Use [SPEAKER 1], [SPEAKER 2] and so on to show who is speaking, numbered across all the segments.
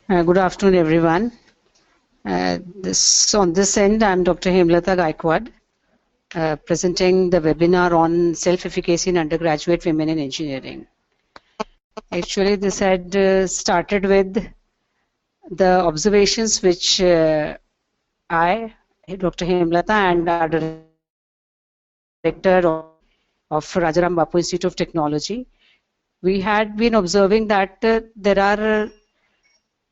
[SPEAKER 1] Good afternoon, everyone. On this end, I'm Dr. Hemlata Gaikwad, presenting the webinar on self-efficacy in undergraduate women in engineering. Actually, this had started with the observations which I, Dr. Hemlata, and our director of Rajaram Bapu Institute of Technology, we had been observing that there are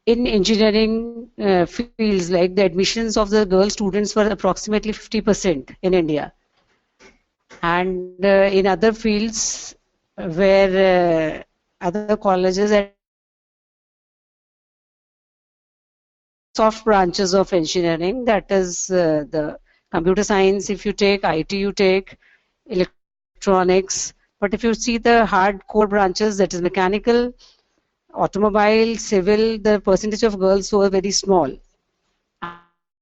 [SPEAKER 1] in engineering fields, like the admissions of the girl students were approximately 50% in India, and in other fields where other colleges and soft branches of engineering, that is the computer science, if you take IT, you take electronics, but if you see the hardcore branches, that is mechanical, automobile, civil, the percentage of girls were very small.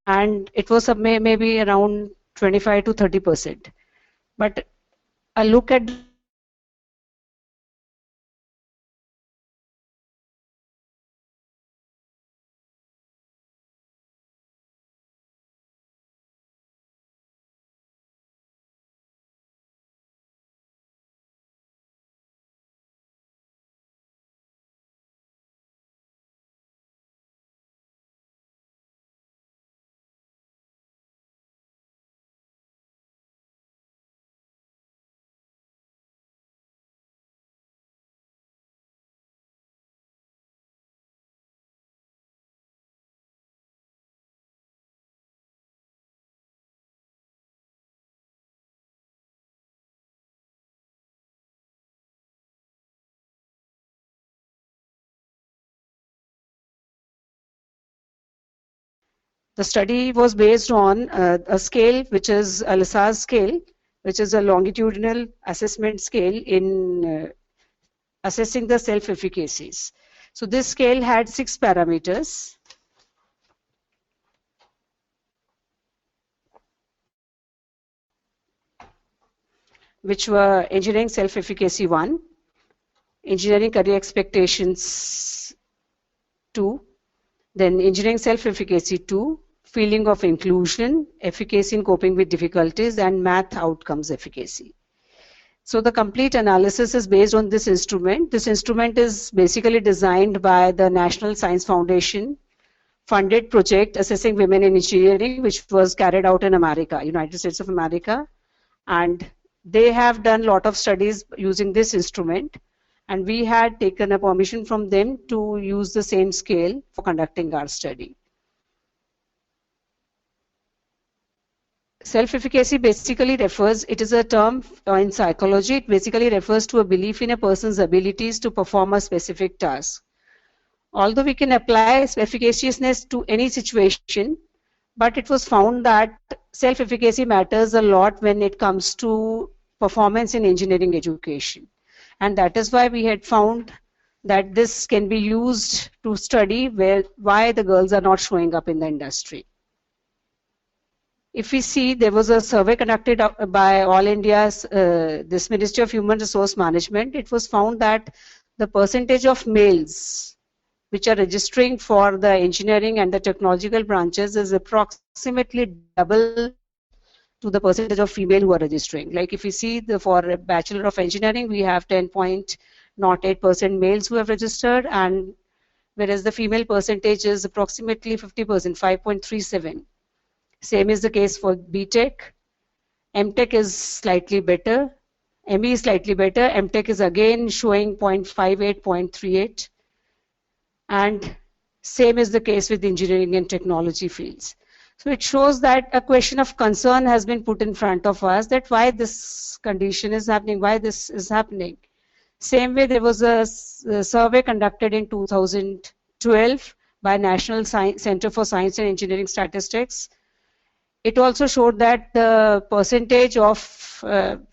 [SPEAKER 1] And it was maybe around 25 to 30%. But a look at the study was based on a scale which is a LSAS scale, which is a longitudinal assessment scale in assessing the self-efficacies. So this scale had 6 parameters. Which were engineering self-efficacy 1, engineering career expectations 2, then engineering self-efficacy 2, feeling of inclusion, efficacy in coping with difficulties, and math outcomes efficacy. So the complete analysis is based on this instrument. This instrument is basically designed by the National Science Foundation funded project assessing women in engineering, which was carried out in America, United States of America. And they have done a lot of studies using this instrument. And we had taken a permission from them to use the same scale for conducting our study. Self-efficacy basically refers, it is a term in psychology, it basically refers to a belief in a person's abilities to perform a specific task. Although we can apply efficaciousness to any situation, but it was found that self-efficacy matters a lot when it comes to performance in engineering education. And that is why we had found that this can be used to study why the girls are not showing up in the industry. If we see, there was a survey conducted by All India's this Ministry of Human Resource Management. It was found that the percentage of males which are registering for the engineering and the technological branches is approximately double to the percentage of female who are registering. Like if you see for a Bachelor of Engineering, we have 10.08% males who have registered, and whereas the female percentage is approximately 50%, 5.37. Same is the case for BTech. MTech is slightly better. ME is slightly better. MTech is again showing 0.58, 0.38. And same is the case with engineering and technology fields. So it shows that a question of concern has been put in front of us, that why this condition is happening, why this is happening. Same way, there was a survey conducted in 2012 by National Center for Science and Engineering Statistics. It also showed that the percentage of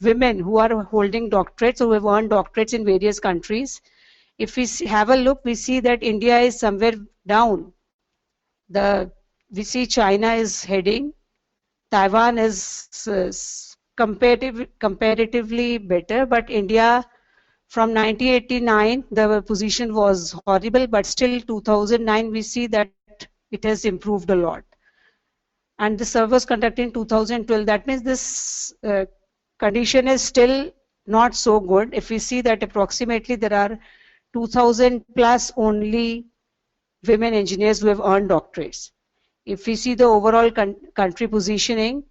[SPEAKER 1] women who are holding doctorates or who have earned doctorates in various countries, if we have a look, we see that India is somewhere down. We see China is heading, Taiwan is comparatively better, but India From 1989, the position was horrible, but still 2009, we see that it has improved a lot. And the survey was conducted in 2012. That means this condition is still not so good. If we see that approximately there are 2,000 plus only women engineers who have earned doctorates. If we see the overall country positioning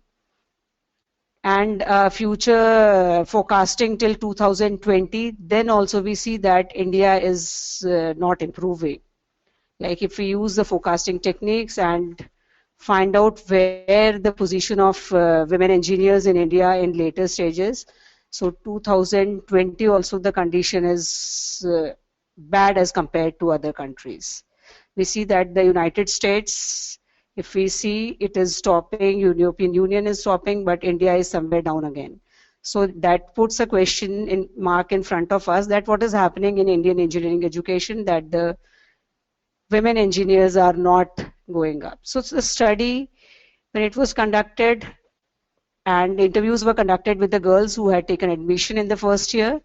[SPEAKER 1] and future forecasting till 2020, then also we see that India is not improving. Like if we use the forecasting techniques and find out where the position of women engineers in India in later stages, so 2020 also the condition is bad as compared to other countries. We see that the United States, if we see, it is stopping, European Union is stopping, but India is somewhere down again. So that puts a question mark in front of us that what is happening in Indian engineering education, that the women engineers are not going up. So the study, when it was conducted and interviews were conducted with the girls who had taken admission in the first year,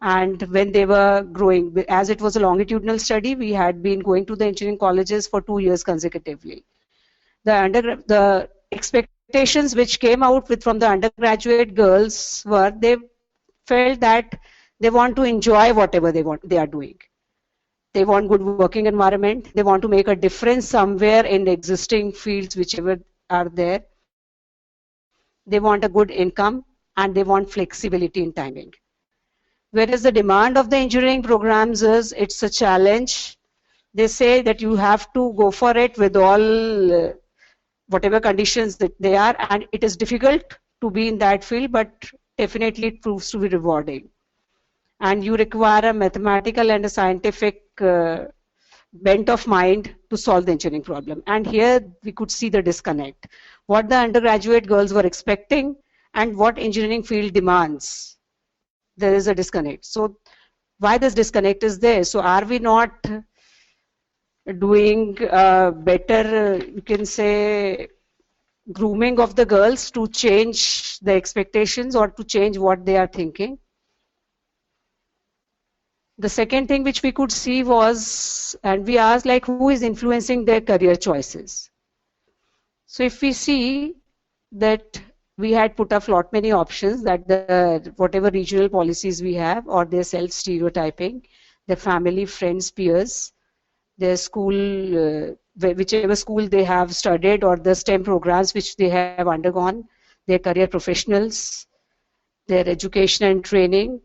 [SPEAKER 1] and when they were growing, as it was a longitudinal study, we had been going to the engineering colleges for 2 years consecutively. The expectations which came out from the undergraduate girls were they felt that they want to enjoy whatever they are doing. They want good working environment. They want to make a difference somewhere in the existing fields, whichever are there. They want a good income and they want flexibility in timing. Whereas the demand of the engineering programs is, it's a challenge. They say that you have to go for it with all whatever conditions that they are, and it is difficult to be in that field, but definitely it proves to be rewarding. And you require a mathematical and a scientific bent of mind to solve the engineering problem. And here we could see the disconnect. What the undergraduate girls were expecting and what engineering field demands. There is a disconnect. So why this disconnect is there? So are we not doing better, you can say, grooming of the girls to change the expectations or to change what they are thinking? The second thing which we could see was, and we asked like who is influencing their career choices. So if we see that we had put up lot many options, that the whatever regional policies we have or their self-stereotyping, their family, friends, peers, their school, whichever school they have studied or the STEM programs which they have undergone, their career professionals, their education and training,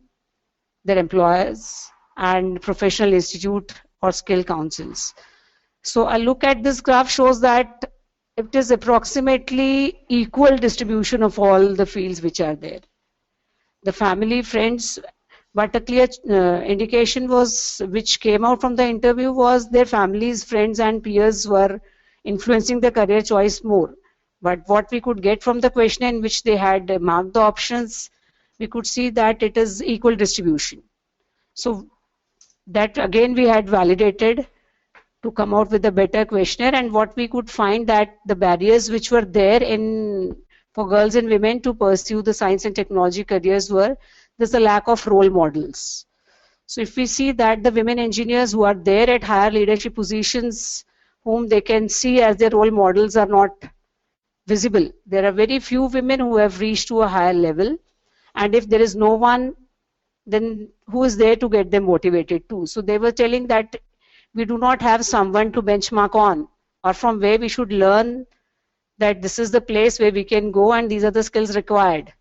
[SPEAKER 1] their employers, and professional institute or skill councils. So a look at this graph shows that it is approximately equal distribution of all the fields which are there. The family, friends, but a clear indication was, which came out from the interview, was their families, friends and peers were influencing the career choice more. But what we could get from the question in which they had marked the options, we could see that it is equal distribution. So that again we had validated to come out with a better questionnaire, and what we could find that the barriers which were there for girls and women to pursue the science and technology careers were, there's a lack of role models. So if we see that the women engineers who are there at higher leadership positions, whom they can see as their role models, are not visible. There are very few women who have reached to a higher level, and if there is no one, then who is there to get them motivated too? So they were telling that we do not have someone to benchmark on, or from where we should learn that this is the place where we can go and these are the skills required.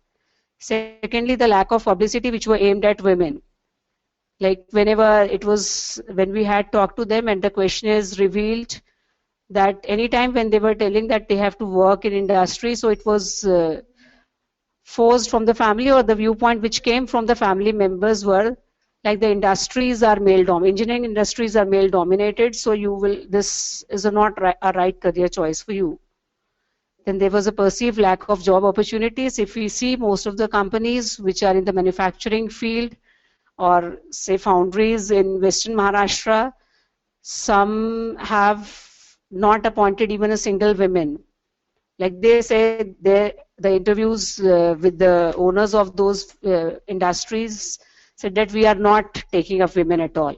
[SPEAKER 1] Secondly, the lack of publicity which were aimed at women. Like whenever it was, when we had talked to them and the questionnaires revealed that anytime when they were telling that they have to work in industry, so it was forced from the family, or the viewpoint which came from the family members were like the industries are engineering industries are male dominated, so this is not a right career choice for you. Then there was a perceived lack of job opportunities. If we see most of the companies which are in the manufacturing field or say foundries in Western Maharashtra, some have not appointed even a single woman. Like they say, the interviews with the owners of those industries said that we are not taking up women at all.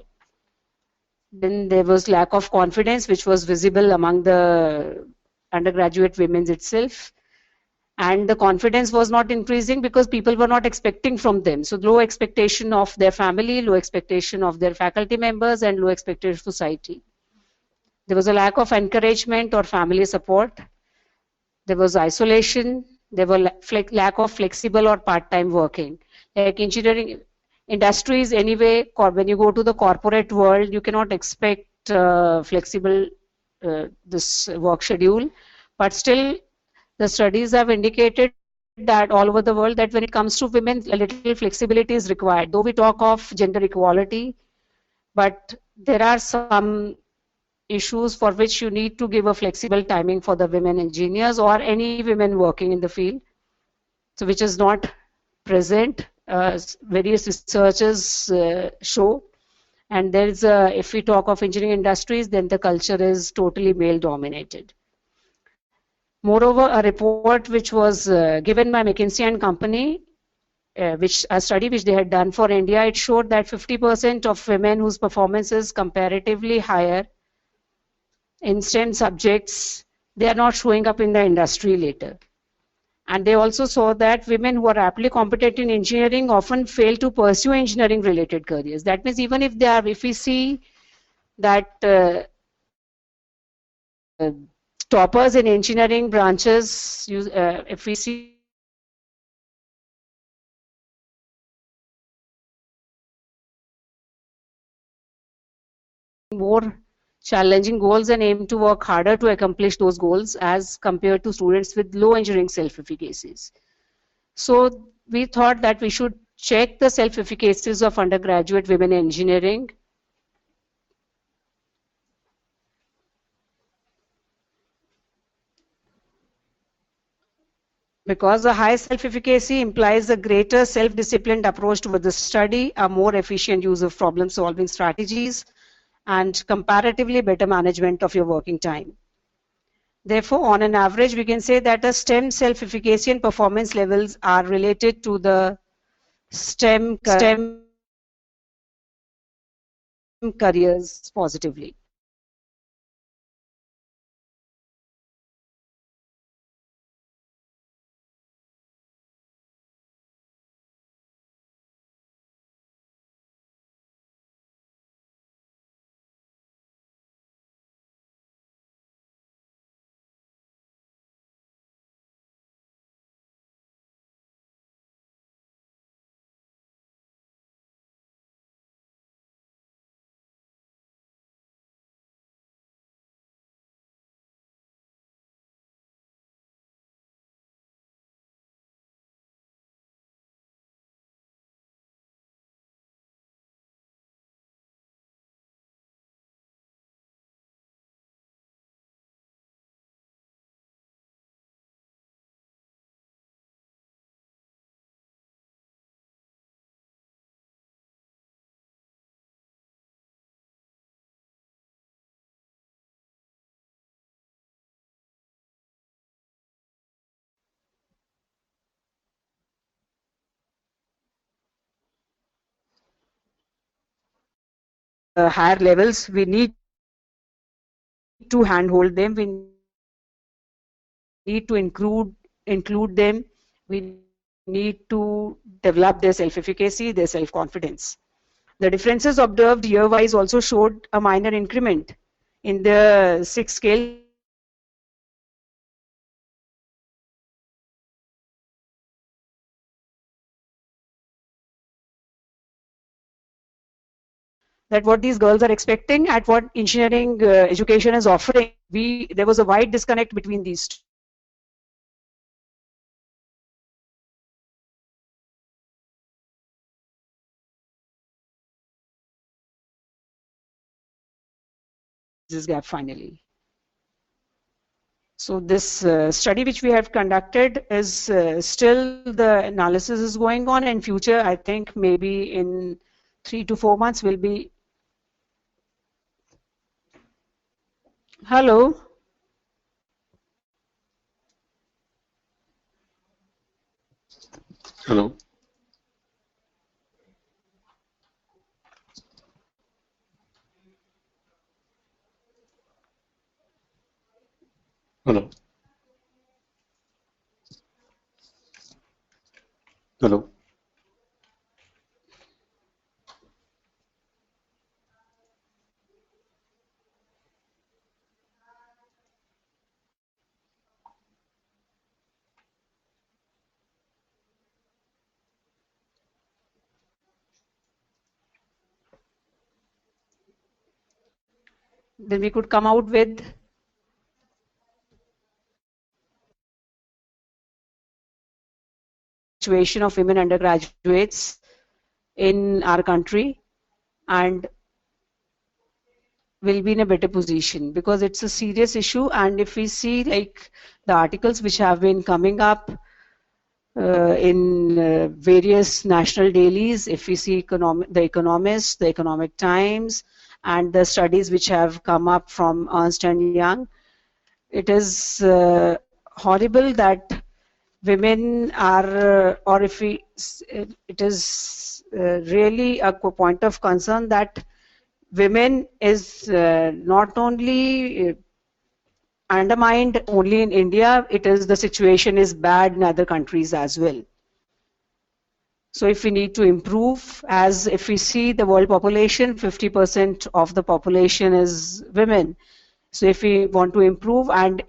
[SPEAKER 1] Then there was lack of confidence, which was visible among the undergraduate women itself. And the confidence was not increasing because people were not expecting from them. So low expectation of their family, low expectation of their faculty members, and low expectation of society. There was a lack of encouragement or family support. There was isolation. There was lack of flexible or part-time working. Like engineering industries anyway, when you go to the corporate world, you cannot expect flexible this work schedule. But still, the studies have indicated that all over the world that when it comes to women, a little flexibility is required. Though we talk of gender equality, but there are some issues for which you need to give a flexible timing for the women engineers or any women working in the field. So which is not present. Various researchers show. And there is if we talk of engineering industries, then the culture is totally male dominated. Moreover, a report which was given by McKinsey and Company, which a study which they had done for India, it showed that 50% of women whose performance is comparatively higher in STEM subjects, they are not showing up in the industry later. And they also saw that women who are aptly competent in engineering often fail to pursue engineering related careers. That means even if they are, if we see that toppers in engineering branches, if we see more challenging goals and aim to work harder to accomplish those goals as compared to students with low engineering self-efficacies. So we thought that we should check the self-efficacies of undergraduate women in engineering. Because a high self-efficacy implies a greater self-disciplined approach toward the study, a more efficient use of problem-solving strategies, and comparatively better management of your working time. Therefore, on an average, we can say that a STEM self-efficacy and performance levels are related to the STEM careers positively. Higher levels, we need to handhold them. We need to include them. We need to develop their self-efficacy, their self-confidence. The differences observed year-wise also showed a minor increment in the 6 scale. That what these girls are expecting at what engineering education is offering, there was a wide disconnect between these two. This gap finally. So this study which we have conducted is still the analysis is going on, and future I think maybe in 3 to 4 months will be. Hello.
[SPEAKER 2] Hello. Hello. Hello.
[SPEAKER 1] Then we could come out with situation of women undergraduates in our country, and will be in a better position because it's a serious issue. And if we see like the articles which have been coming up in various national dailies, if we see the Economist, the Economic Times, and the studies which have come up from Ernst and Young, it is horrible that women are, or if we, it is really a point of concern that women is not only undermined only in India, it is the situation is bad in other countries as well. So if we need to improve, as if we see the world population, 50% of the population is women. So if we want to improve and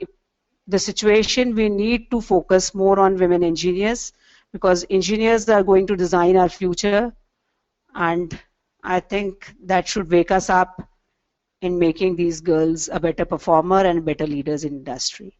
[SPEAKER 1] the situation, we need to focus more on women engineers, because engineers are going to design our future. And I think that should wake us up in making these girls a better performer and better leaders in industry.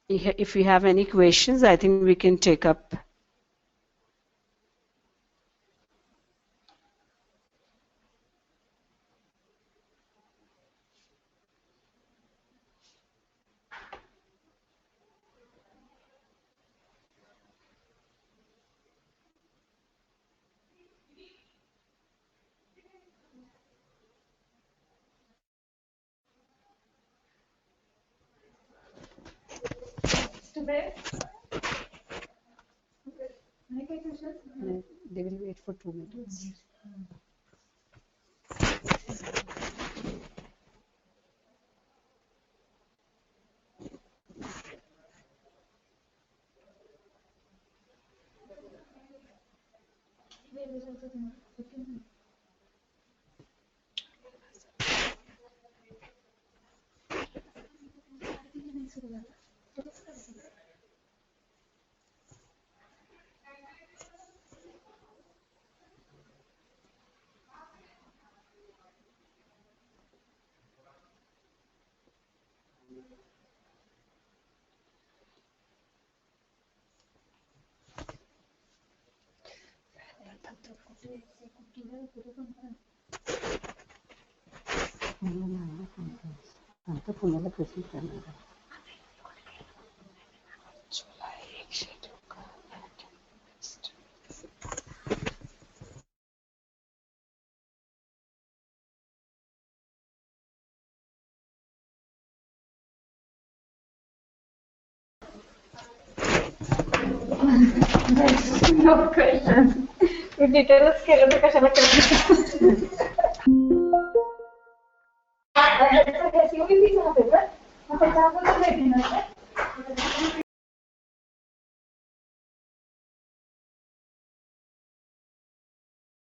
[SPEAKER 1] If we have any questions, I think we can take up. They will wait for 2 minutes.
[SPEAKER 3] No questions. If details केलं तर कशाला केलं?